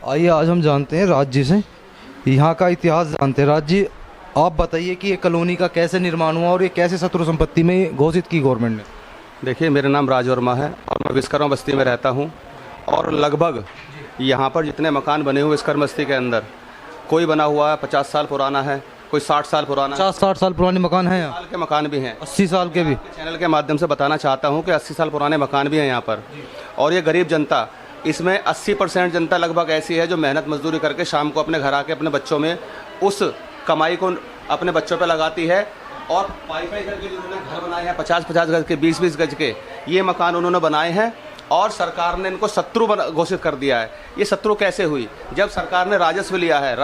आइए आज हम जानते हैं राज जी से, यहाँ का इतिहास जानते हैं। राज जी, आप बताइए कि ये कॉलोनी का कैसे निर्माण हुआ और ये कैसे शत्रु संपत्ति में घोषित की गवर्नमेंट ने। देखिए, मेरा नाम राज वर्मा है और मैं विश्वकर्मा बस्ती में रहता हूँ। और लगभग यहाँ पर जितने मकान बने हुए विश्वकर्मा बस्ती के अंदर, कोई बना हुआ है 50 साल पुराना है, कोई 60 साल पुराना, 50-60 साल पुराने मकान हैं, साल के मकान भी हैं, 80 साल के भी। चैनल के माध्यम से बताना चाहता हूँ कि 80 साल पुराने मकान भी हैं यहाँ पर। और ये गरीब जनता, इसमें 80% जनता लगभग ऐसी है जो मेहनत मजदूरी करके शाम को अपने घर आके अपने बच्चों में उस कमाई को अपने बच्चों पे लगाती है। और पाई करके जो उन्होंने घर बनाए हैं 50-50 गज के, 20-20 गज के ये मकान उन्होंने बनाए हैं और सरकार ने इनको शत्रु घोषित कर दिया है। ये शत्रु कैसे हुई? जब सरकार ने राजस्व लिया है,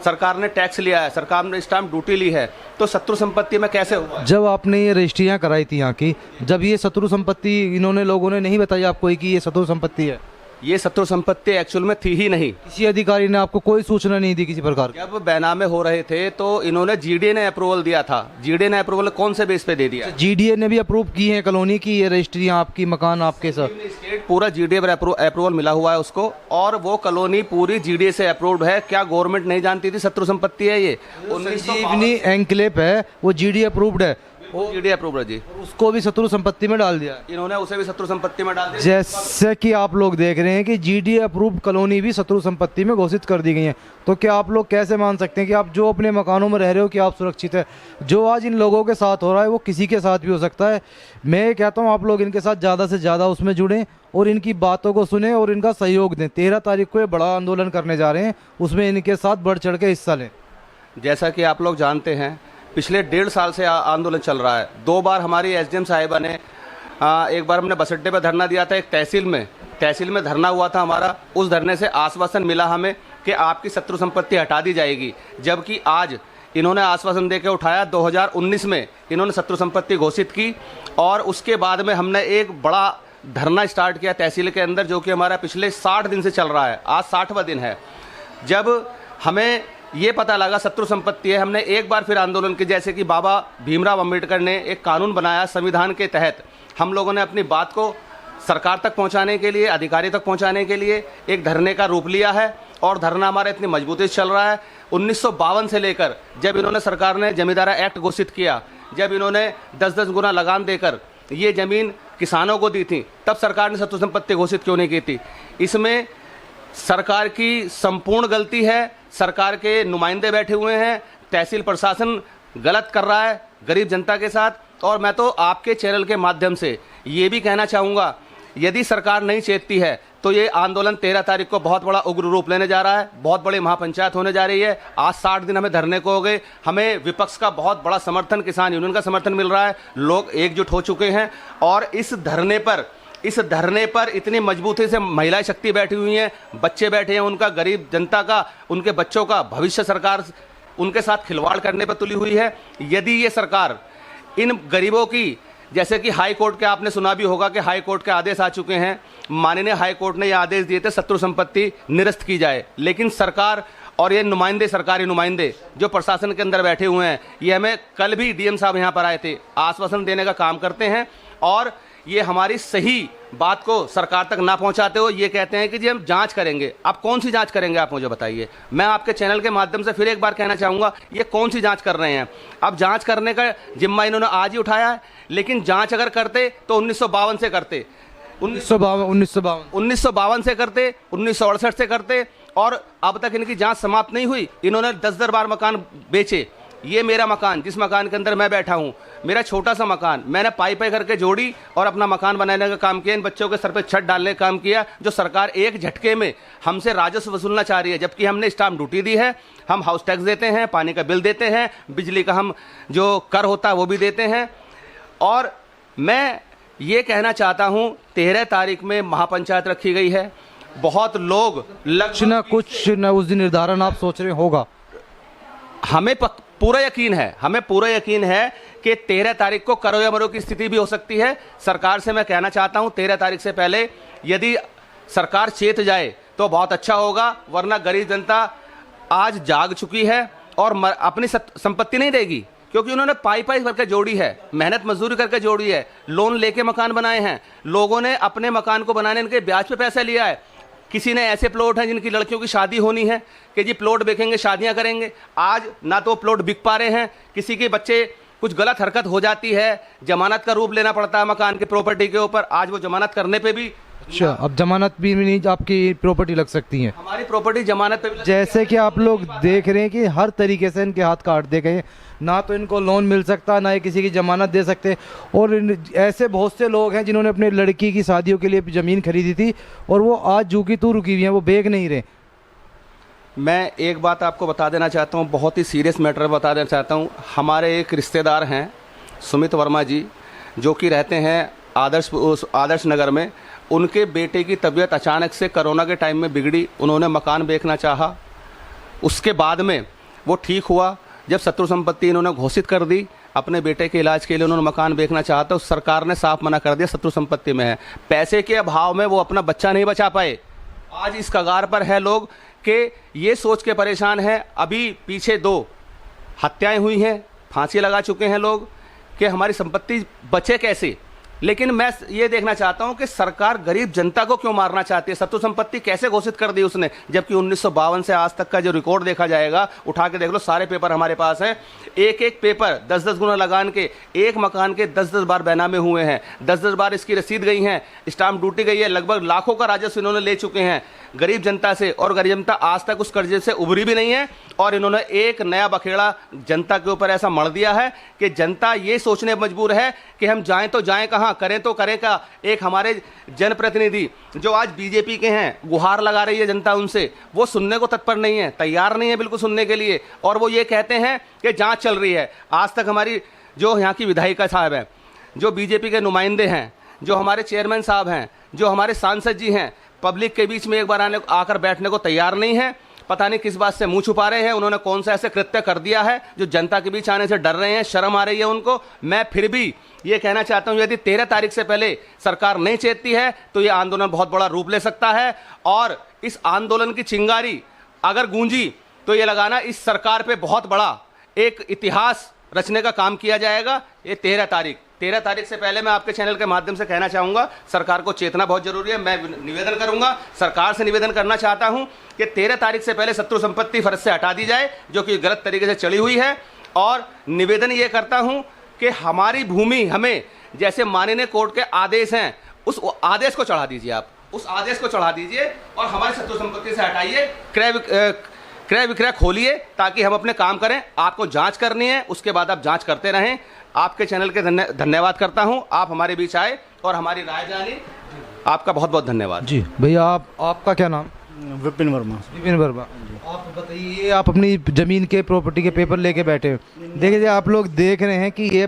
सरकार ने टैक्स लिया है, सरकार ने स्टाम्प ड्यूटी ली है, तो शत्रु संपत्ति में कैसे हुआ? जब आपने ये रजिस्ट्रियाँ कराई थी यहाँ की, जब ये शत्रु संपत्ति इन्होंने लोगों ने नहीं बताया आपको कि ये शत्रु संपत्ति है? ये शत्रु संपत्ति एक्चुअल में थी ही नहीं। किसी अधिकारी ने आपको कोई सूचना नहीं दी किसी प्रकार की? जब बैनामे हो रहे थे तो इन्होंने जीडीए ने अप्रूवल दिया था। जीडीए ने अप्रूवल कौन से बेस पे दे दिया? जीडीए ने भी अप्रूव की है कॉलोनी की ये रजिस्ट्रियाँ आपकी, मकान आपके साथ? स्टेट पूरा जीडीए पर अप्रूवल मिला हुआ है उसको, और वो कॉलोनी पूरी जीडीए से अप्रूव्ड है। क्या गवर्नमेंट नहीं जानती थी शत्रु संपत्ति है ये? संजीवनी एनक्लेव है, वो जीडीए अप्रूव्ड है, वो जीडीए अप्रूव्ड है जी। उसको भी शत्रु संपत्ति में डाल दिया इन्होंने, उसे भी शत्रु संपत्ति में डाल दिया। जैसे कि आप लोग देख रहे हैं कि जीडीए अप्रूव्ड कॉलोनी भी शत्रु संपत्ति में घोषित कर दी गई है। तो क्या आप लोग कैसे मान सकते हैं कि आप जो अपने मकानों में रह रहे हो कि आप सुरक्षित है? जो आज इन लोगों के साथ हो रहा है वो किसी के साथ भी हो सकता है। मैं कहता हूँ आप लोग इनके साथ ज़्यादा से ज़्यादा उसमें जुड़ें और इनकी बातों को सुने और इनका सहयोग दें। 13 तारीख को ये बड़ा आंदोलन करने जा रहे हैं, उसमें इनके साथ बढ़ चढ़ के हिस्सा लें। जैसा कि आप लोग जानते हैं, पिछले 1.5 साल से आंदोलन चल रहा है। 2 बार हमारी एसडीएम साहिबा ने, एक बार हमने बस अड्डे पर धरना दिया था, एक तहसील में धरना हुआ था हमारा। उस धरने से आश्वासन मिला हमें कि आपकी शत्रु संपत्ति हटा दी जाएगी, जबकि आज इन्होंने आश्वासन देकर उठाया। 2019 में इन्होंने शत्रु संपत्ति घोषित की और उसके बाद में हमने एक बड़ा धरना स्टार्ट किया तहसील के अंदर, जो कि हमारा पिछले 60 दिन से चल रहा है। आज 60वां दिन है। जब हमें ये पता लगा शत्रु संपत्ति है, हमने एक बार फिर आंदोलन की। जैसे कि बाबा भीमराव अंबेडकर ने एक कानून बनाया, संविधान के तहत हम लोगों ने अपनी बात को सरकार तक पहुंचाने के लिए, अधिकारी तक पहुंचाने के लिए एक धरने का रूप लिया है। और धरना हमारा इतनी मजबूती से चल रहा है। 1952 से लेकर जब इन्होंने, सरकार ने जमींदारा एक्ट घोषित किया, जब इन्होंने 10-10 गुना लगान देकर ये जमीन किसानों को दी थी, तब सरकार ने शत्रु संपत्ति घोषित क्यों नहीं की थी? इसमें सरकार की संपूर्ण गलती है। सरकार के नुमाइंदे बैठे हुए हैं, तहसील प्रशासन गलत कर रहा है गरीब जनता के साथ। और मैं तो आपके चैनल के माध्यम से ये भी कहना चाहूँगा, यदि सरकार नहीं चेतती है तो ये आंदोलन 13 तारीख को बहुत बड़ा उग्र रूप लेने जा रहा है। बहुत बड़ी महापंचायत होने जा रही है। आज 60 दिन हमें धरने को हो गए। हमें विपक्ष का बहुत बड़ा समर्थन, किसान यूनियन का समर्थन मिल रहा है। लोग एकजुट हो चुके हैं और इस धरने पर इतनी मजबूती से महिला शक्ति बैठी हुई हैं, बच्चे बैठे हैं, उनका, गरीब जनता का, उनके बच्चों का भविष्य सरकार उनके साथ खिलवाड़ करने पर तुली हुई है। यदि ये सरकार इन गरीबों की, जैसे कि हाई कोर्ट के, आपने सुना भी होगा कि हाई कोर्ट के आदेश आ चुके हैं, माननीय हाई कोर्ट ने ये आदेश दिए थे शत्रु संपत्ति निरस्त की जाए। लेकिन सरकार और ये नुमाइंदे, सरकारी नुमाइंदे जो प्रशासन के अंदर बैठे हुए हैं, ये हमें, कल भी डीएम साहब यहाँ पर आए थे, आश्वासन देने का काम करते हैं और ये हमारी सही बात को सरकार तक ना पहुंचाते हो ये कहते हैं कि जी हम जांच करेंगे। आप कौन सी जांच करेंगे, आप मुझे बताइए। मैं आपके चैनल के माध्यम से फिर एक बार कहना चाहूँगा, ये कौन सी जांच कर रहे हैं? अब जांच करने का जिम्मा इन्होंने आज ही उठाया है, लेकिन जांच अगर करते तो 1952 से करते, 1952 से करते, 1968 से करते, और अब तक इनकी जांच समाप्त नहीं हुई। इन्होंने 10 बार मकान बेचे। ये मेरा मकान, जिस मकान के अंदर मैं बैठा हूँ, मेरा छोटा सा मकान, मैंने पाई करके जोड़ी और अपना मकान बनाने का काम किया। इन बच्चों के सर पे छत डालने का काम किया, जो सरकार एक झटके में हमसे राजस्व वसूलना चाह रही है, जबकि हमने स्टाम्प ड्यूटी दी है, हम हाउस टैक्स देते हैं, पानी का बिल देते हैं, बिजली का हम जो कर होता है वो भी देते हैं। और मैं ये कहना चाहता हूँ, 13 तारीख में महापंचायत रखी गई है। बहुत लोग लक्ष्य न कुछ न उस दिन निर्धारण आप सोच रहे होगा। हमें पूरा यकीन है कि 13 तारीख को करो या मरो की स्थिति भी हो सकती है। सरकार से मैं कहना चाहता हूं, 13 तारीख से पहले यदि सरकार चेत जाए तो बहुत अच्छा होगा, वरना गरीब जनता आज जाग चुकी है और अपनी संपत्ति नहीं देगी, क्योंकि उन्होंने पाई करके जोड़ी है, मेहनत मजदूरी करके जोड़ी है, लोन लेके मकान बनाए हैं, लोगों ने अपने मकान को बनाने के ब्याज पे पैसा लिया है। किसी ने ऐसे प्लॉट हैं जिनकी लड़कियों की शादी होनी है कि जी प्लॉट बेचेंगे, शादियां करेंगे। आज ना तो प्लॉट बिक पा रहे हैं, किसी के बच्चे कुछ गलत हरकत हो जाती है, जमानत का रूप लेना पड़ता है मकान की प्रॉपर्टी के ऊपर। आज वो जमानत करने पे भी, अच्छा, अब जमानत भी नहीं, आपकी प्रॉपर्टी लग सकती है। हमारी प्रॉपर्टी जमानत पे भी जैसे कि आप लोग देख रहे हैं कि हर तरीके से इनके हाथ काट दिए गए, ना तो इनको लोन मिल सकता, ना ही किसी की जमानत दे सकते। और ऐसे बहुत से लोग हैं जिन्होंने अपने लड़की की शादियों के लिए ज़मीन खरीदी थी और वो आज जू की तू रुकी हुई हैं, वो बेच नहीं रहे। मैं एक बात आपको बता देना चाहता हूँ, बहुत ही सीरियस मैटर बता देना चाहता हूँ। हमारे एक रिश्तेदार हैं सुमित वर्मा जी, जो कि रहते हैं आदर्श नगर में। उनके बेटे की तबीयत अचानक से कोरोना के टाइम में बिगड़ी, उन्होंने मकान बेचना चाहा। उसके बाद में वो ठीक हुआ, जब शत्रु संपत्ति इन्होंने घोषित कर दी अपने बेटे के इलाज के लिए, उन्होंने मकान बेचना चाहा तो सरकार ने साफ मना कर दिया शत्रु संपत्ति में है। पैसे के अभाव में वो अपना बच्चा नहीं बचा पाए। आज इस कगार पर है लोग कि ये सोच के परेशान हैं। अभी पीछे 2 हत्याएं हुई हैं, फांसी लगा चुके हैं लोग कि हमारी संपत्ति बचे कैसे। लेकिन मैं ये देखना चाहता हूं कि सरकार गरीब जनता को क्यों मारना चाहती है। शत्रु संपत्ति कैसे घोषित कर दी उसने, जबकि 1952 से आज तक का जो रिकॉर्ड देखा जाएगा, उठा के देख लो, सारे पेपर हमारे पास हैं। एक एक पेपर 10-10 गुना लगान के एक मकान के 10-10 बार बैनामे हुए हैं, 10-10 बार इसकी रसीद गई हैं, स्टाम्प ड्यूटी गई है, लगभग लाखों का राजस्व इन्होंने ले चुके हैं गरीब जनता से। और गरीब जनता आज तक उस कर्जे से उभरी भी नहीं है। और इन्होंने एक नया बखेड़ा जनता के ऊपर ऐसा मढ़ दिया है कि जनता ये सोचने मजबूर है कि हम जाएं तो जाएं कहां, करें तो करें क्या। एक हमारे जनप्रतिनिधि जो आज बीजेपी के हैं, गुहार लगा रही है जनता उनसे, वो सुनने को तत्पर नहीं है, तैयार नहीं है बिल्कुल सुनने के लिए। और वो ये कहते हैं कि जांच चल रही है। आज तक हमारी जो यहाँ की विधायिका साहब हैं, जो बीजेपी के नुमाइंदे हैं, जो हमारे चेयरमैन साहब हैं, जो हमारे सांसद जी हैं, पब्लिक के बीच में एक बार आकर बैठने को तैयार नहीं है। पता नहीं किस बात से मुंह छुपा रहे हैं। उन्होंने कौन सा ऐसे कृत्य कर दिया है जो जनता के बीच आने से डर रहे हैं, शर्म आ रही है उनको। मैं फिर भी ये कहना चाहता हूं, यदि 13 तारीख से पहले सरकार नहीं चेतती है तो ये आंदोलन बहुत बड़ा रूप ले सकता है। और इस आंदोलन की चिंगारी अगर गूंजी तो ये लगाना इस सरकार पे बहुत बड़ा एक इतिहास रचने का काम किया जाएगा। ये 13 तारीख से पहले मैं आपके चैनल के माध्यम से कहना चाहूँगा, सरकार को चेतना बहुत जरूरी है। मैं निवेदन करूँगा, सरकार से निवेदन करना चाहता हूँ कि 13 तारीख से पहले शत्रु संपत्ति फर्ज से हटा दी जाए, जो कि गलत तरीके से चली हुई है। और निवेदन ये करता हूँ कि हमारी भूमि हमें, जैसे माननीय कोर्ट के आदेश हैं, उस आदेश को चढ़ा दीजिए, आप उस आदेश को चढ़ा दीजिए और हमारी शत्रु संपत्ति से हटाइए। क्रय विक्रय खोलिए ताकि हम अपने काम करें। आपको जांच करनी है, उसके बाद आप जांच करते रहें। आपके चैनल के धन्यवाद करता हूं, आप हमारे बीच आए और हमारी राय जानी। आपका बहुत बहुत धन्यवाद जी। भैया आपका क्या नाम? विपिन वर्मा। विपिन वर्मा, आप बताइए, आप अपनी ज़मीन के प्रॉपर्टी के पेपर लेके बैठे हो। देखिए, आप लोग देख रहे हैं कि ये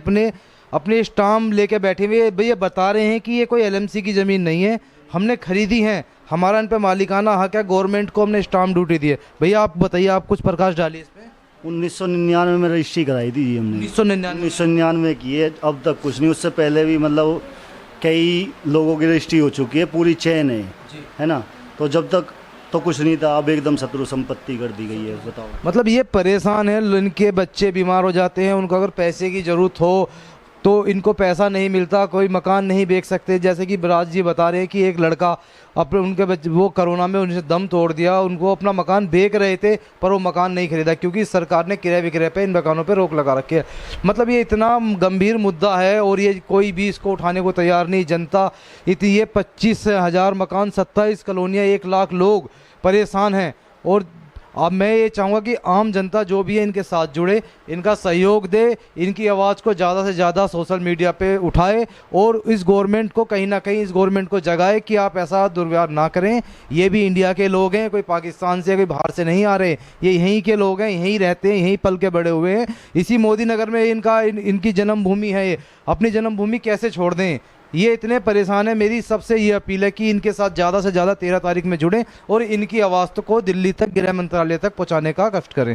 अपने स्टाम्प लेके बैठे हुए भैया बता रहे हैं कि ये कोई LMC की ज़मीन नहीं है, हमने खरीदी है, हमारा इन पे मालिकाना हक है, गवर्नमेंट को हमने स्टाम्प ड्यूटी दी है। भैया आप बताइए, आप कुछ प्रकाश डालिए इस पे। 1999 में रजिस्ट्री कराई थी हमने। 1999 की है, अब तक कुछ नहीं। उससे पहले भी मतलब कई लोगों की रजिस्ट्री हो चुकी है, पूरी चेन है ना। तो जब तक तो कुछ नहीं था, अब एकदम शत्रु संपत्ति कर दी गई है। बताओ, मतलब ये परेशान है, इनके बच्चे बीमार हो जाते हैं, उनको अगर पैसे की ज़रूरत हो तो इनको पैसा नहीं मिलता, कोई मकान नहीं बेच सकते। जैसे कि बराज जी बता रहे हैं कि एक लड़का अपने उनके बच्चे वो कोरोना में उनसे दम तोड़ दिया, उनको अपना मकान बेच रहे थे पर वो मकान नहीं खरीदा क्योंकि सरकार ने क्रय विक्रय पे इन मकानों पे रोक लगा रखी है। मतलब ये इतना गंभीर मुद्दा है और ये कोई भी इसको उठाने को तैयार नहीं। जनता इतनी, ये 25,000 मकान, 27 कॉलोनियाँ, 1 लाख लोग परेशान हैं। और अब मैं ये चाहूँगा कि आम जनता जो भी है इनके साथ जुड़े, इनका सहयोग दे, इनकी आवाज़ को ज़्यादा से ज़्यादा सोशल मीडिया पे उठाए और इस गवर्नमेंट को कहीं ना कहीं इस गवर्नमेंट को जगाए कि आप ऐसा दुर्व्यवहार ना करें। ये भी इंडिया के लोग हैं, कोई पाकिस्तान से कोई बाहर से नहीं आ रहे, ये यहीं के लोग हैं, यहीं रहते हैं, यहीं पल के बड़े हुए हैं। इसी मोदी नगर में इनकी जन्मभूमि है। ये अपनी जन्मभूमि कैसे छोड़ दें? ये इतने परेशान है। मेरी सबसे ये अपील है कि इनके साथ ज़्यादा से ज़्यादा 13 तारीख में जुड़ें और इनकी आवाज़ को दिल्ली तक, गृह मंत्रालय तक पहुँचाने का कष्ट करें।